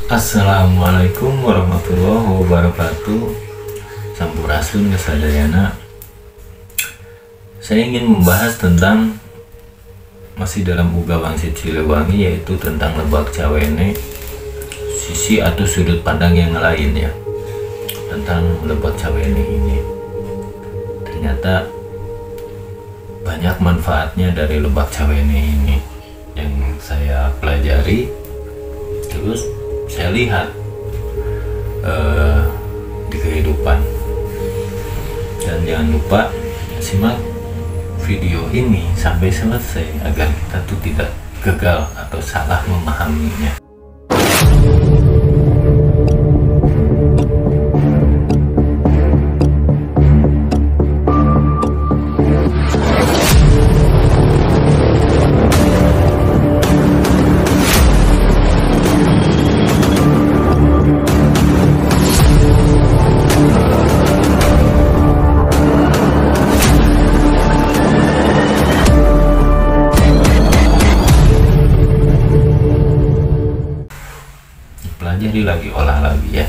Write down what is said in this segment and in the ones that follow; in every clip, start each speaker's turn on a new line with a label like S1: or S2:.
S1: Assalamualaikum warahmatullahi wabarakatuh. Sampurasun kesadayana. Saya ingin membahas tentang masih dalam Uga Wangsit Siliwangi, yaitu tentang Lebak Cawene, sisi atau sudut pandang yang lain ya, tentang Lebak Cawene ini. Ternyata banyak manfaatnya dari Lebak Cawene ini yang saya pelajari, terus saya lihat di kehidupan. Dan jangan lupa simak video ini sampai selesai agar kita tuh tidak gagal atau salah memahaminya. Pelajari lagi, olah lagi ya,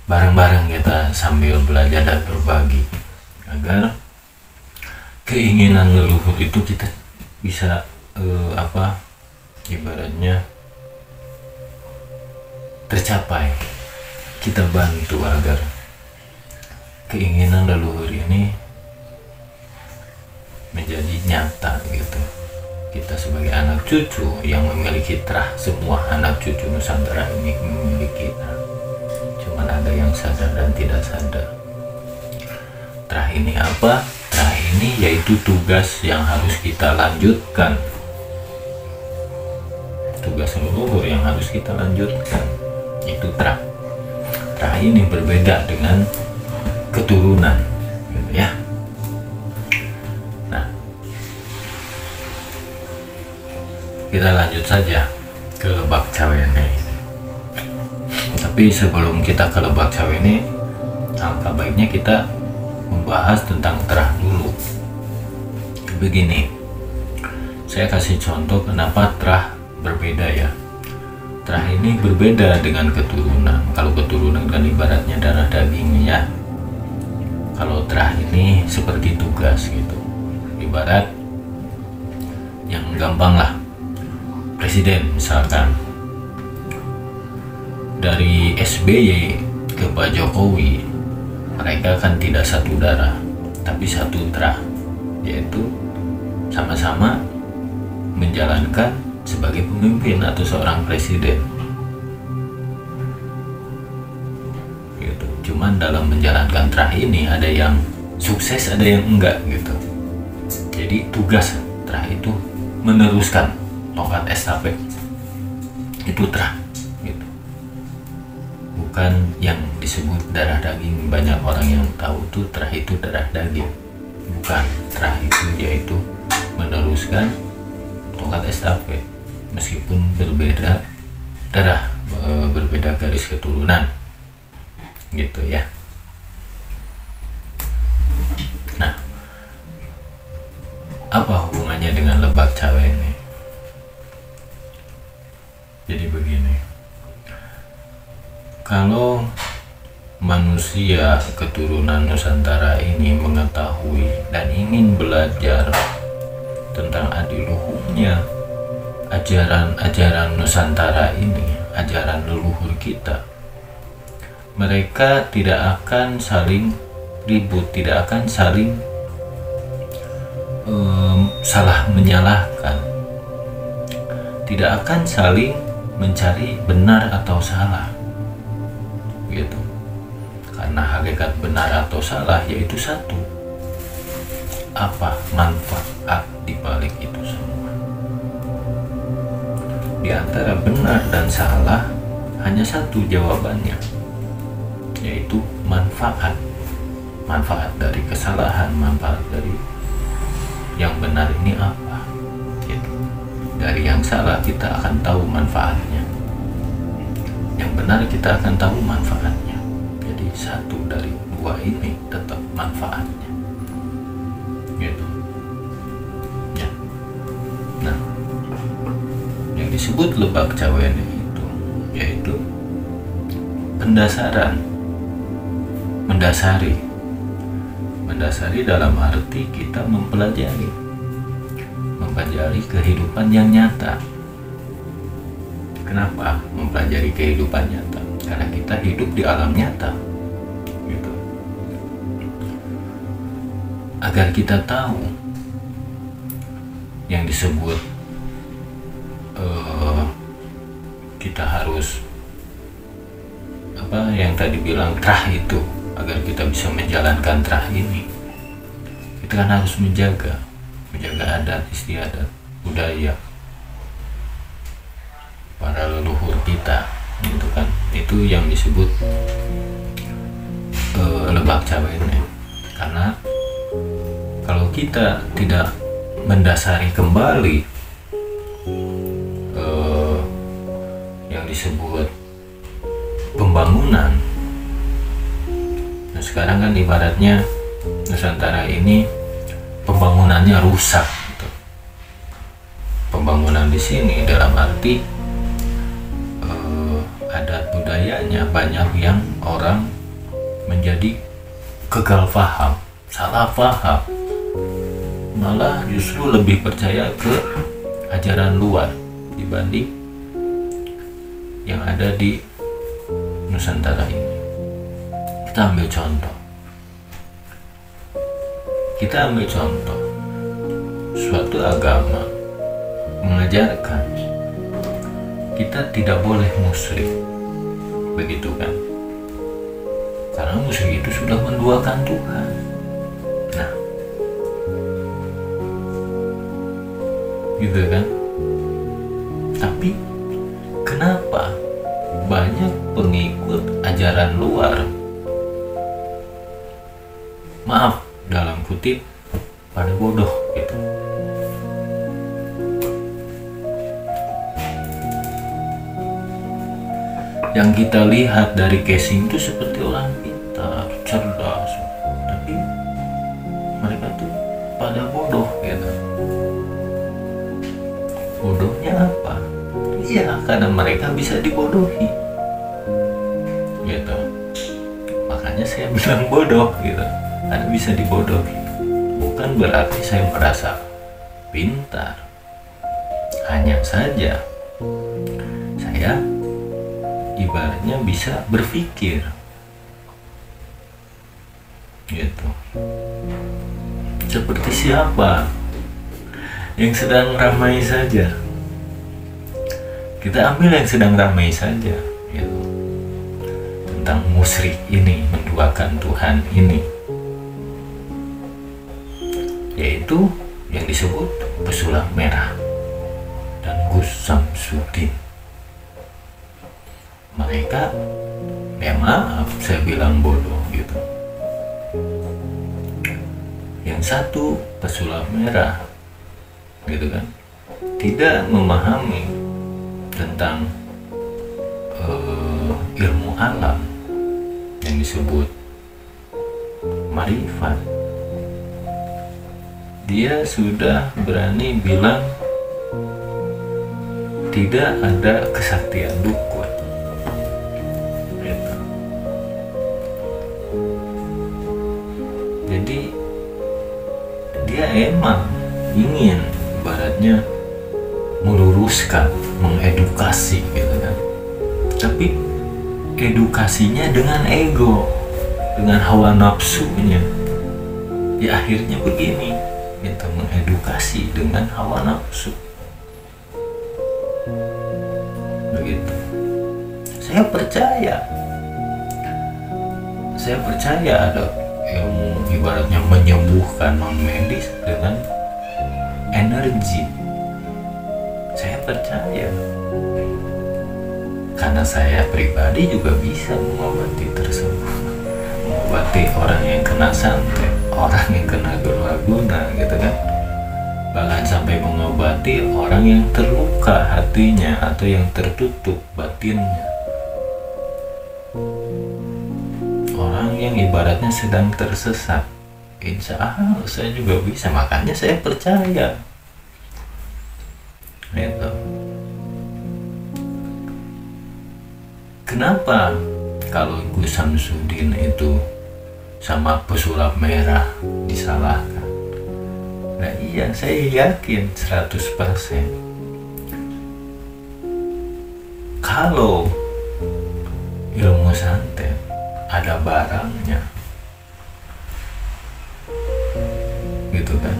S1: bareng-bareng kita sambil belajar dan berbagi agar keinginan leluhur itu kita bisa ibaratnya tercapai. Kita bantu agar keinginan leluhur ini menjadi nyata gitu. Kita sebagai anak cucu yang memiliki terah, semua anak cucu Nusantara ini memiliki terah. Cuman ada yang sadar dan tidak sadar. Terah ini apa? Terah ini yaitu tugas yang harus kita lanjutkan. Tugas leluhur yang harus kita lanjutkan. Itu terah. Terah ini berbeda dengan keturunan, gitu ya. Kita lanjut saja ke Lebak Cawene. Tapi sebelum kita ke Lebak Cawene, alangkah baiknya kita membahas tentang terah dulu. Begini, saya kasih contoh kenapa terah berbeda ya. Terah ini berbeda dengan keturunan. Kalau keturunan kan ibaratnya darah daging ya. Kalau terah ini seperti tugas gitu. Ibarat yang gampang lah, presiden misalkan, dari SBY ke Pak Jokowi, mereka kan tidak satu darah tapi satu terah, yaitu sama-sama menjalankan sebagai pemimpin atau seorang presiden gitu. Cuman dalam menjalankan terah ini ada yang sukses, ada yang enggak gitu. Jadi tugas terah itu meneruskan tongkat estafet, itu terah gitu. Bukan yang disebut darah daging. Banyak orang yang tahu tuh terah itu darah daging. Bukan, terah itu yaitu meneruskan tongkat estafet meskipun berbeda darah, berbeda garis keturunan gitu ya. Nah, apa hubungannya dengan Lebak Cawene? Jadi begini, kalau manusia keturunan Nusantara ini mengetahui dan ingin belajar tentang adiluhurnya ajaran-ajaran Nusantara ini, ajaran leluhur kita, mereka tidak akan saling ribut, tidak akan saling salah menyalahkan, tidak akan saling mencari benar atau salah gitu. Karena hakikat benar atau salah yaitu satu. Apa manfaat dibalik itu semua? Di antara benar dan salah hanya satu jawabannya, yaitu manfaat. Manfaat dari kesalahan, manfaat dari yang benar ini apa gitu. Dari yang salah kita akan tahu manfaatnya, yang benar kita akan tahu manfaatnya. Jadi satu dari dua ini tetap manfaatnya gitu ya. Nah, yang disebut Lebak Cawene itu yaitu pendasaran, mendasari dalam arti kita mempelajari kehidupan yang nyata. Kenapa mempelajari kehidupan nyata? Karena kita hidup di alam nyata, gitu. Agar kita tahu yang disebut kita harus apa yang tadi bilang trah itu, agar kita bisa menjalankan trah ini, kita kan harus menjaga adat istiadat budaya para leluhur kita, gitu kan. Itu yang disebut Lebak Cawene. Karena kalau kita tidak mendasari kembali yang disebut pembangunan, nah sekarang kan ibaratnya Nusantara ini pembangunannya rusak, gitu. Pembangunan di sini dalam arti adat budayanya banyak yang orang menjadi gagal paham, salah paham, malah justru lebih percaya ke ajaran luar dibanding yang ada di Nusantara ini. Kita ambil contoh suatu agama mengajarkan kita tidak boleh musyrik, begitu kan? Karena musyrik itu sudah menduakan Tuhan. Nah, gitu kan? Tapi kenapa banyak pengikut ajaran luar, maaf dalam kutip, pada bodoh gitu? Yang kita lihat dari casing itu seperti orang pintar, cerdas, tapi mereka tuh pada bodoh gitu. Bodohnya apa? Iya, karena mereka bisa dibodohi gitu. Makanya saya bilang bodoh gitu, karena bisa dibodohi. Bukan berarti saya merasa pintar, hanya saja saya ibaratnya bisa berpikir gitu. Seperti siapa yang sedang ramai saja, kita ambil yang sedang ramai saja gitu. Tentang musyrik ini, menduakan Tuhan ini, yaitu yang disebut pesulap merah dan Gus Samsudin. Mereka, ya maaf saya bilang bodoh gitu. Yang satu pesulap merah gitu kan, tidak memahami tentang ilmu alam yang disebut marifat. Dia sudah berani bilang tidak ada kesaktian dukun. Jadi dia emang ingin ibaratnya meluruskan, mengedukasi gitu kan. Tapi edukasinya dengan ego, dengan hawa nafsunya. Ya akhirnya begini, kita mengedukasi dengan hawa nafsu. Begitu. Saya percaya ada ilmu ibaratnya menyembuhkan non medis dengan energi. Saya percaya karena saya pribadi juga bisa mengobati tersebut, mengobati orang yang kena santet, orang yang kena guna gitu kan, bahkan sampai mengobati orang yang terluka hatinya atau yang tertutup batinnya, orang yang ibaratnya sedang tersesat. Insya Allah saya juga bisa, makanya saya percaya gitu. Kenapa kalau Gus Samsudin itu sama pesulap merah disalahkan? Nah iya, saya yakin 100% kalau ilmu santet ada barangnya, gitu kan,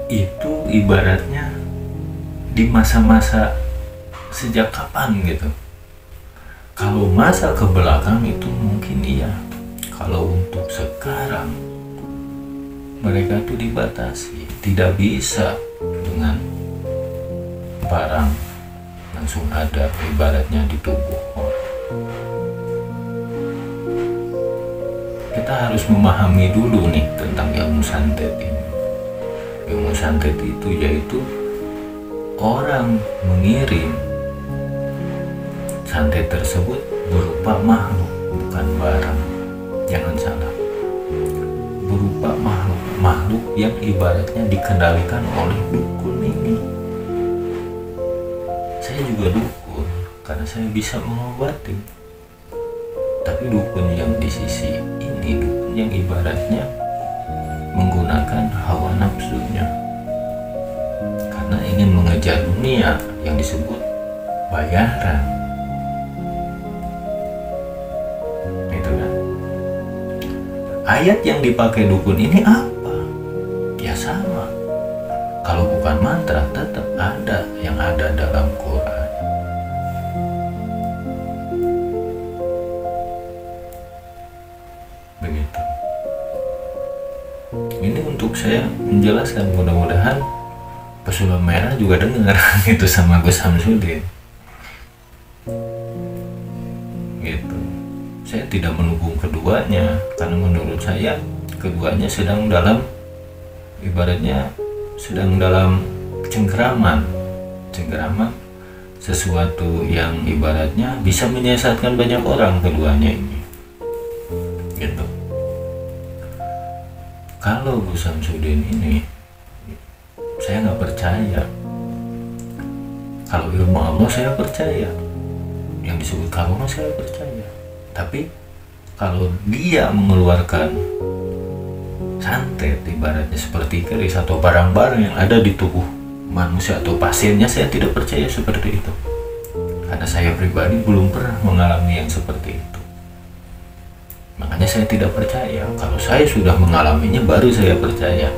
S1: itu ibaratnya di masa-masa sejak kapan gitu. Kalau masa ke belakang itu mungkin iya. Kalau untuk sekarang mereka itu dibatasi, tidak bisa dengan barang langsung ada ibaratnya di tubuh orang. Kita harus memahami dulu nih tentang ilmu santet ini. Ilmu santet itu yaitu orang mengirim santet tersebut berupa makhluk, bukan barang. Jangan salah, berupa makhluk yang ibaratnya dikendalikan oleh dukun ini. Saya juga dukun karena saya bisa mengobati, tapi dukun yang di sisi ini, dukun yang ibaratnya menggunakan hawa nafsunya karena ingin mengejar dunia yang disebut bayaran. Ayat yang dipakai dukun ini apa? Ya sama. Kalau bukan mantra tetap ada yang ada dalam Quran. Begitu. Ini untuk saya menjelaskan, mudah-mudahan pesulap merah juga dengar itu sama Gus Samsudin. Gitu. Saya tidak mendukung keduanya karena menurut saya keduanya sedang dalam ibaratnya sedang dalam cengkeraman sesuatu yang ibaratnya bisa menyesatkan banyak orang, keduanya ini gitu. Kalau Gus Samsudin ini saya nggak percaya. Kalau ilmu Allah saya percaya, yang disebut karomah saya percaya. Tapi kalau dia mengeluarkan santet ibaratnya seperti keris atau barang-barang yang ada di tubuh manusia atau pasiennya, saya tidak percaya seperti itu. Karena saya pribadi belum pernah mengalami yang seperti itu. Makanya saya tidak percaya. Kalau saya sudah mengalaminya baru saya percaya.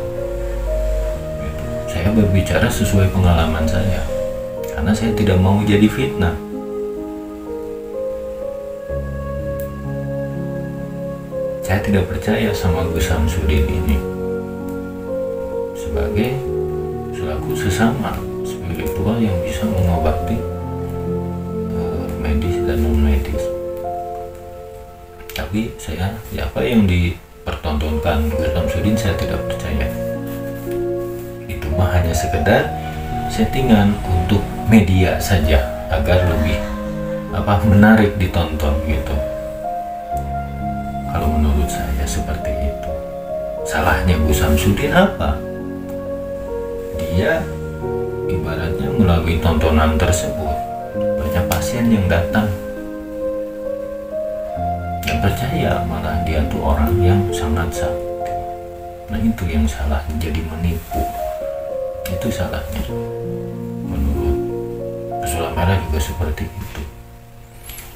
S1: Saya berbicara sesuai pengalaman saya. Karena saya tidak mau jadi fitnah. Saya tidak percaya sama Gus Samsudin ini sebagai selaku sesama spiritual yang bisa mengobati medis dan non medis. Tapi saya apa yang dipertontonkan Gus Samsudin saya tidak percaya. Itu mah hanya sekedar settingan untuk media saja agar lebih menarik ditonton gitu. Kalau menurut saya seperti itu. Salahnya Gus Samsudin apa? Dia ibaratnya melalui tontonan tersebut banyak pasien yang datang yang percaya malah dia tuh orang yang sangat sakti. Nah itu yang salah, jadi menipu. Itu salahnya. Menurut pesulap merah juga seperti itu.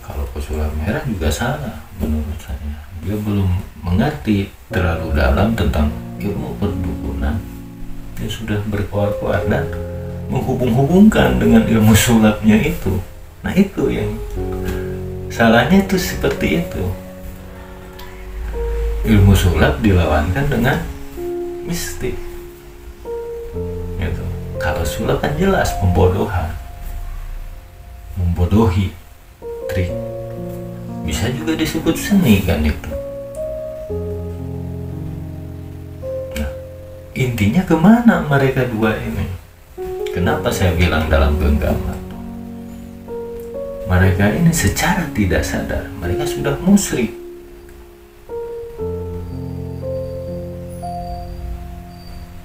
S1: Kalau pesulap merah juga salah menurut saya. Dia belum mengerti terlalu dalam tentang ilmu perdukunan. Dia sudah berkuar-kuar dan menghubung-hubungkan dengan ilmu sulapnya itu. Nah itu yang salahnya, itu seperti itu. Ilmu sulap dilawankan dengan mistik gitu. Kalau sulap kan jelas membodohi, trik. Bisa juga disebut seni kan itu. Nah, intinya kemana mereka dua ini? Kenapa saya bilang dalam genggaman? Mereka ini secara tidak sadar mereka sudah musyrik.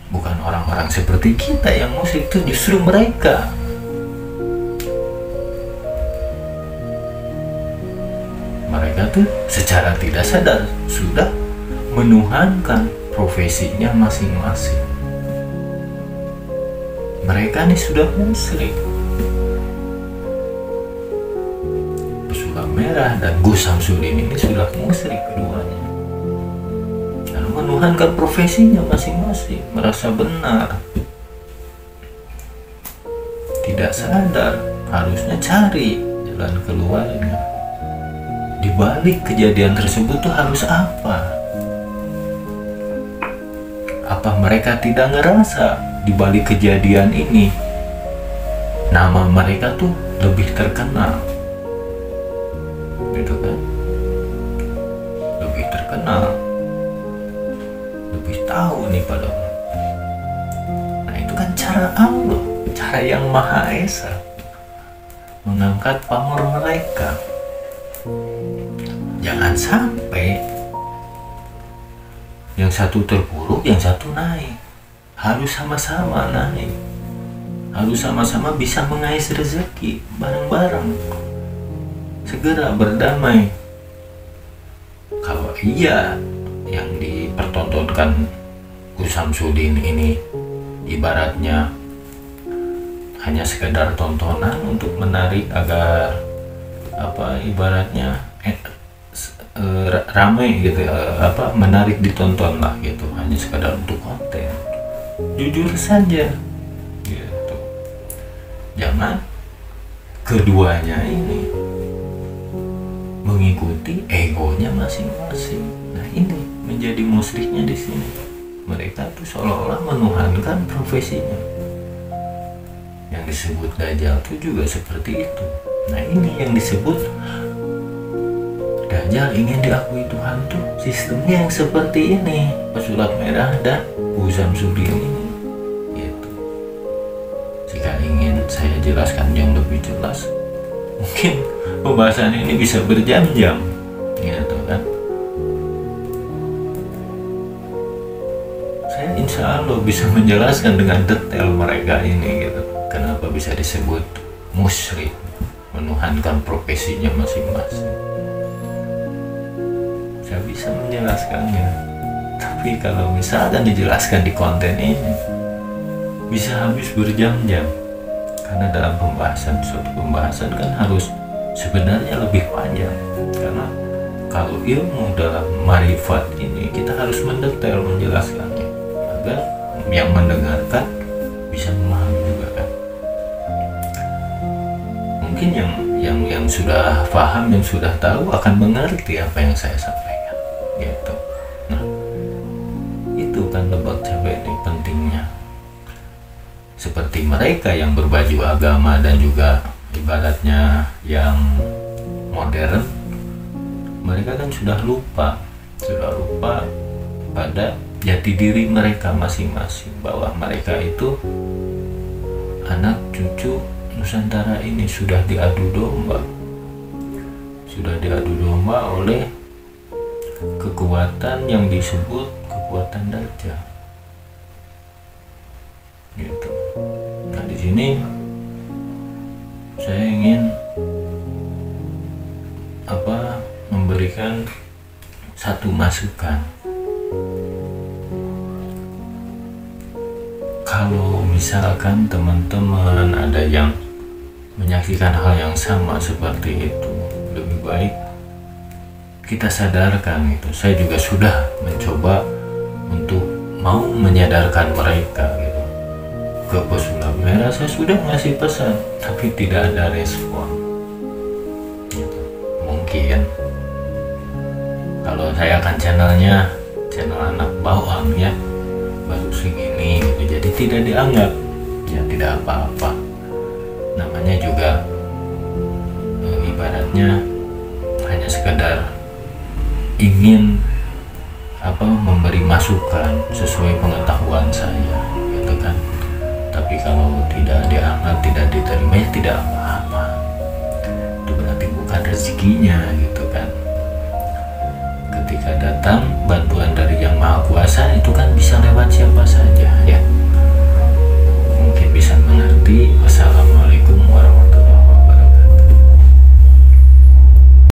S1: Bukan orang-orang seperti kita yang musyrik, itu justru mereka. mereka tuh secara tidak sadar sudah menuhankan profesinya masing-masing. Mereka nih sudah musyrik. Pesulap Merah dan Gus Samsudin ini sudah musyrik keduanya. Lalu menuhankan profesinya masing-masing, merasa benar. Tidak sadar, harusnya cari jalan keluarnya. Di balik kejadian tersebut tuh harus apa? Apa mereka tidak ngerasa di balik kejadian ini nama mereka tuh lebih terkenal, gitu kan? Lebih terkenal, lebih tahu nih pada. Nah itu kan cara Allah, cara yang Maha Esa mengangkat pamor mereka. Jangan sampai yang satu terpuruk, yang satu naik. Harus sama-sama naik. Harus sama-sama bisa mengais rezeki bareng-bareng. Segera berdamai. Kalau iya yang dipertontonkan Gus Samsudin ini ibaratnya hanya sekedar tontonan untuk menarik agar ibaratnya ramai gitu, menarik ditonton lah gitu, hanya sekedar untuk konten, jujur saja gitu. Jangan keduanya ini mengikuti egonya masing-masing. Nah ini menjadi musyriknya di sini. Mereka tuh seolah-olah menuhankan profesinya. Yang disebut Dajjal itu juga seperti itu. Nah ini yang disebut Dajjal ingin diakui Tuhan tuh sistemnya yang seperti ini. Pesulap Merah dan Gus Samsudin ini gitu. Jika ingin saya jelaskan yang lebih jelas, mungkin pembahasan ini bisa berjam-jam gitu kan. Saya insya Allah bisa menjelaskan dengan detail mereka ini gitu. Kenapa bisa disebut musyrik, menuhankan profesinya masing-masing. Saya bisa menjelaskannya, tapi kalau misalkan dijelaskan di konten ini bisa habis berjam-jam, karena dalam suatu pembahasan kan harus sebenarnya lebih panjang. Karena kalau ilmu dalam marifat ini kita harus mendetail menjelaskannya agar yang mendengarkan bisa memahami juga kan. Mungkin yang sudah paham, yang sudah tahu akan mengerti apa yang saya sampaikan gitu. Nah itu kan lebak cabai ini pentingnya. Seperti mereka yang berbaju agama dan juga ibaratnya yang modern, mereka kan sudah lupa pada jati diri mereka masing-masing, bahwa mereka itu anak cucu Nusantara ini sudah diadu domba oleh kekuatan yang disebut kekuatan Dajjal gitu. Nah di sini saya ingin memberikan satu masukan. Kalau misalkan teman-teman ada yang menyaksikan hal yang sama seperti itu, lebih baik kita sadarkan itu. Saya juga sudah mencoba untuk mau menyadarkan mereka gitu. Ke Pesulap Merah saya sudah ngasih pesan, tapi tidak ada respon gitu. Mungkin kalau saya kan channel anak bawang ya, baru segini gitu, jadi tidak dianggap, ya tidak apa-apa. Namanya juga ibaratnya hanya sekedar ingin memberi masukan sesuai pengetahuan saya gitu kan. Tapi kalau tidak dianggap, tidak diterima, ya tidak apa-apa. Itu berarti bukan rezekinya gitu kan. Ketika datang bantuan dari Yang Maha Kuasa itu kan bisa lewat siapa saja ya. Mungkin bisa mengerti. Wassalamualaikum